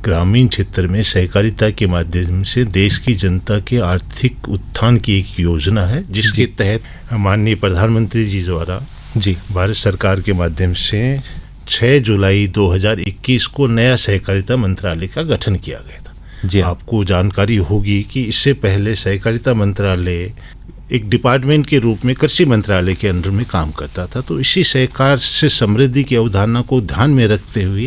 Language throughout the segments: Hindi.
ग्रामीण क्षेत्र में सहकारिता के माध्यम से देश की जनता के आर्थिक उत्थान की एक योजना है, जिसके तहत माननीय प्रधानमंत्री जी द्वारा भारत सरकार के माध्यम से 6 जुलाई 2021 को नया सहकारिता मंत्रालय का गठन किया गया था। आपको जानकारी होगी कि इससे पहले सहकारिता मंत्रालय एक डिपार्टमेंट के रूप में कृषि मंत्रालय के अंडर में काम करता था। तो इसी सहकार से समृद्धि की अवधारणा को ध्यान में रखते हुए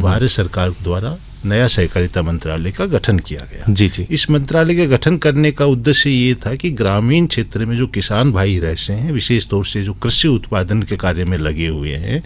भारत सरकार द्वारा नया सहकारिता मंत्रालय का गठन किया गया। इस मंत्रालय का गठन करने का उद्देश्य ये था कि ग्रामीण क्षेत्र में जो किसान भाई रहते हैं, विशेष तौर से जो कृषि उत्पादन के कार्य में लगे हुए हैं,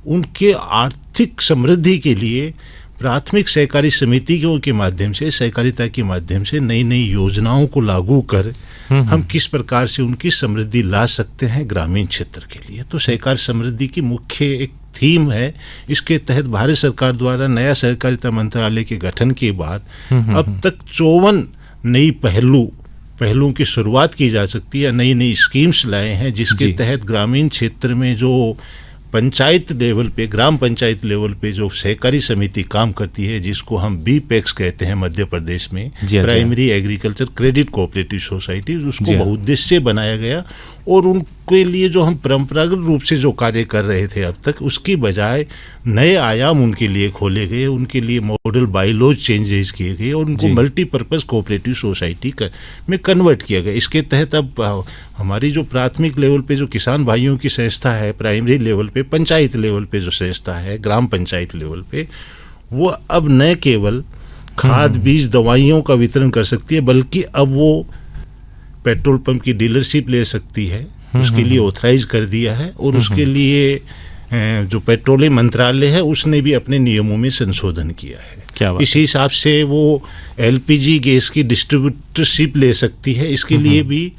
उनके आर्थिक समृद्धि के लिए प्राथमिक सहकारी समितियों के माध्यम से, सहकारिता के माध्यम से नई नई योजनाओं को लागू कर हम किस प्रकार से उनकी समृद्धि ला सकते हैं ग्रामीण क्षेत्र के लिए। तो सहकार समृद्धि की मुख्य एक थीम है। इसके तहत भारत सरकार द्वारा नया सहकारिता मंत्रालय के गठन के बाद अब तक 54 नई पहलुओं की शुरुआत की जा सकती है, नई नई स्कीम्स लाए हैं, जिसके तहत ग्रामीण क्षेत्र में जो पंचायत लेवल पे, ग्राम पंचायत लेवल पे जो सहकारी समिति काम करती है, जिसको हम बीपेक्स कहते हैं मध्य प्रदेश में, primary agriculture credit cooperative society, उसको बहुउद्देश्य बनाया गया। और उनके लिए जो हम परंपरागत रूप से जो कार्य कर रहे थे अब तक, उसकी बजाय नए आयाम उनके लिए खोले गए, उनके लिए मॉडल बायलॉज चेंजेस किए गए और उनको मल्टीपर्पज़ कोऑपरेटिव सोसाइटी में कन्वर्ट किया गया। इसके तहत अब हमारी जो प्राथमिक लेवल पे जो किसान भाइयों की संस्था है, प्राइमरी लेवल पे, पंचायत लेवल पे जो संस्था है, ग्राम पंचायत लेवल पे, वो अब न केवल खाद बीज दवाइयों का वितरण कर सकती है, बल्कि अब वो पेट्रोल पंप की डीलरशिप ले सकती है, उसके लिए ऑथराइज कर दिया है। और उसके लिए जो पेट्रोलियम मंत्रालय है, उसने भी अपने नियमों में संशोधन किया है। इसी हिसाब से वो एलपीजी गैस की डिस्ट्रीब्यूटरशिप ले सकती है। इसके लिए भी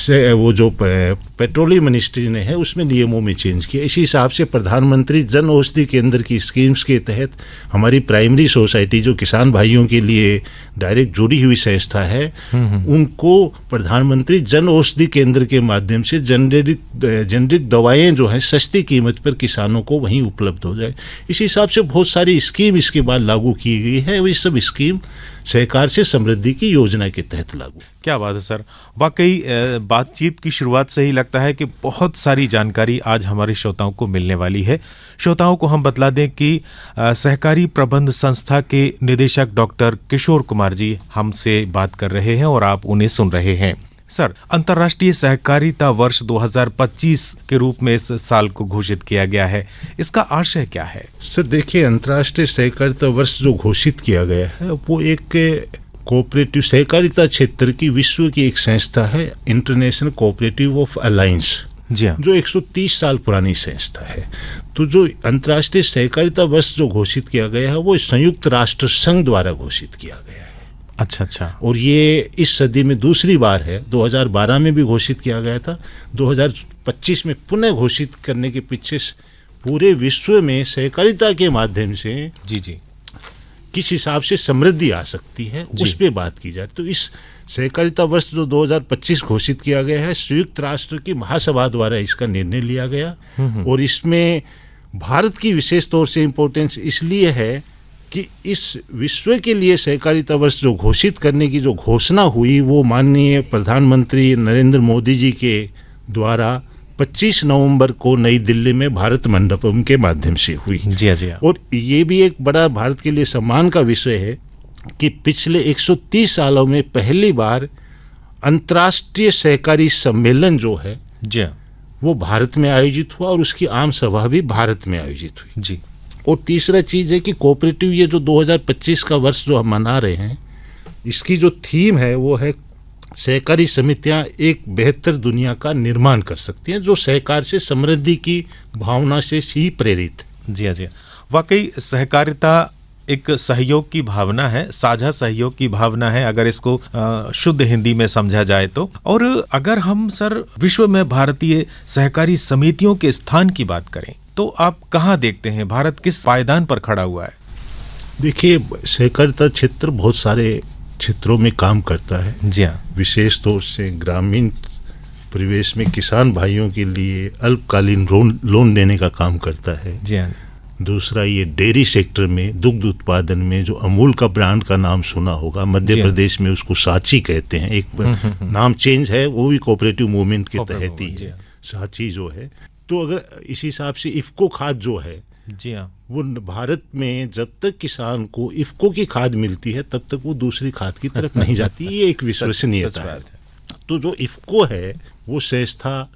वो जो पेट्रोलियम मिनिस्ट्री ने है, उसमें नियमों में चेंज किया। इसी हिसाब से प्रधानमंत्री जन औषधि केंद्र की स्कीम्स के तहत हमारी प्राइमरी सोसाइटी जो किसान भाइयों के लिए डायरेक्ट जुड़ी हुई संस्था है, उनको प्रधानमंत्री जन औषधि केंद्र के माध्यम से जेनरिक दवाएं जो हैं सस्ती कीमत पर किसानों को वहीं उपलब्ध हो जाए। इसी हिसाब से बहुत सारी स्कीम इसके बाद लागू की गई है। ये सब स्कीम सहकार से समृद्धि की योजना के तहत लागू। क्या बात है सर, वाकई बातचीत की शुरुआत से ही लगता है कि बहुत सारी जानकारी आज हमारे श्रोताओं को मिलने वाली है। श्रोताओं को हम बतला दें कि सहकारी प्रबंध संस्था के निदेशक डॉक्टर किशोर कुमार जी हमसे बात कर रहे हैं और आप उन्हें सुन रहे हैं। सर, अंतर्राष्ट्रीय सहकारिता वर्ष 2025 के रूप में इस साल को घोषित किया गया है, इसका आशय क्या है? सर देखिए, अंतर्राष्ट्रीय सहकारिता वर्ष जो घोषित किया गया है, वो एक कोऑपरेटिव सहकारिता क्षेत्र की विश्व की एक संस्था है, इंटरनेशनल कोऑपरेटिव ऑफ अलायंस, जो 130 साल पुरानी संस्था है। तो जो अंतर्राष्ट्रीय सहकारिता वर्ष जो घोषित किया गया है, वो संयुक्त राष्ट्र संघ द्वारा घोषित किया गया है। अच्छा। और ये इस सदी में दूसरी बार है। 2012 में भी घोषित किया गया था, 2025 में पुनः घोषित करने के पीछे पूरे विश्व में सहकारिता के माध्यम से किस हिसाब से समृद्धि आ सकती है, उस पे बात की जाए। तो इस सहकारिता वर्ष जो 2025 घोषित किया गया है, संयुक्त राष्ट्र की महासभा द्वारा इसका निर्णय लिया गया। और इसमें भारत की विशेष तौर से इम्पोर्टेंस इसलिए है कि इस विश्व के लिए सहकारिता वर्ष जो घोषित करने की जो घोषणा हुई, वो माननीय प्रधानमंत्री नरेंद्र मोदी जी के द्वारा 25 नवंबर को नई दिल्ली में भारत मंडपम के माध्यम से हुई। जी। और ये भी एक बड़ा भारत के लिए सम्मान का विषय है कि पिछले 130 सालों में पहली बार अंतर्राष्ट्रीय सहकारी सम्मेलन जो है वो भारत में आयोजित हुआ और उसकी आम सभा भी भारत में आयोजित हुई। जी। और तीसरा चीज़ है कि कोऑपरेटिव ये जो 2025 का वर्ष जो हम मना रहे हैं, इसकी जो थीम है वो है सहकारी समितियां एक बेहतर दुनिया का निर्माण कर सकती हैं, जो सहकार से समृद्धि की भावना से ही प्रेरित। जी। वाकई सहकारिता एक सहयोग की भावना है, साझा सहयोग की भावना है, अगर इसको शुद्ध हिंदी में समझा जाए तो। और अगर हम सर विश्व में भारतीय सहकारी समितियों के स्थान की बात करें, तो आप कहाँ देखते हैं भारत किस पायदान पर खड़ा हुआ है? देखिए, सहकारिता क्षेत्र बहुत सारे क्षेत्रों में काम करता है। जी हाँ। विशेष तौर से ग्रामीण परिवेश में किसान भाइयों के लिए अल्पकालीन लोन देने का काम करता है। जी हाँ। दूसरा ये डेयरी सेक्टर में, दुग्ध उत्पादन में जो अमूल का ब्रांड का नाम सुना होगा, मध्य प्रदेश में उसको सांची कहते हैं, एक नाम चेंज है, वो भी कोऑपरेटिव मूवमेंट के तहत ही है, सांची जो है। तो अगर इस हिसाब से इफ्को खाद जो है, जी हाँ, वो भारत में जब तक किसान को इफ्को की खाद मिलती है तब तक वो दूसरी खाद की तरफ नहीं जाती, ये एक विश्वसनीयता है। तो जो इफ्को है वो संस्था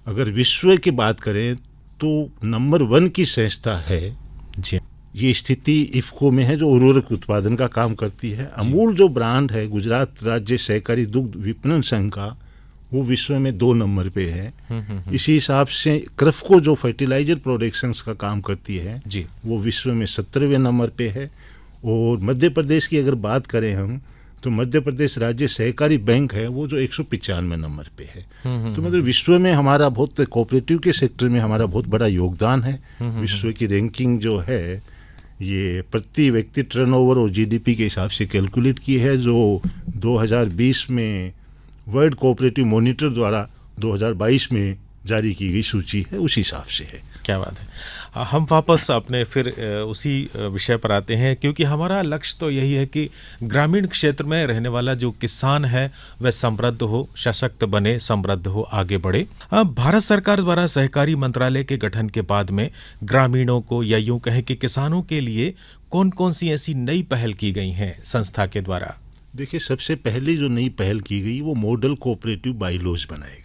अगर विश्व की बात करें तो नंबर 1 की संस्था है जी। ये स्थिति इफ्को में है जो उर्वरक उत्पादन का काम करती है। अमूल जो ब्रांड है गुजरात राज्य सहकारी दुग्ध विपणन संघ का, वो विश्व में 2 नंबर पे है। इसी हिसाब से क्रफको जो फर्टिलाइजर प्रोडक्शंस का काम करती है जी, वो विश्व में 17वें नंबर पे है। और मध्य प्रदेश की अगर बात करें हम तो मध्य प्रदेश राज्य सहकारी बैंक है वो जो 195 नंबर पे है। तो मतलब विश्व में हमारा बहुत, कोऑपरेटिव के सेक्टर में हमारा बहुत बड़ा योगदान है। विश्व की रैंकिंग जो है ये प्रति व्यक्ति टर्नओवर और जीडीपी के हिसाब से कैलकुलेट की है, जो 2020 में वर्ल्ड कोऑपरेटिव मॉनिटर द्वारा 2022 में जारी की गई सूची है, उस हिसाब से है। क्या बात है। हम वापस अपने फिर उसी विषय पर आते हैं, क्योंकि हमारा लक्ष्य तो यही है कि ग्रामीण क्षेत्र में रहने वाला जो किसान है वह समृद्ध हो, सशक्त बने, समृद्ध हो, आगे बढ़े। अब भारत सरकार द्वारा सहकारी मंत्रालय के गठन के बाद में ग्रामीणों को, या यूं कहें कि किसानों के लिए कौन कौन सी ऐसी नई पहल की गई हैं संस्था के द्वारा? देखिए, सबसे पहले जो नई पहल की गई वो मॉडल कोऑपरेटिव बाइलॉज बनाए गए।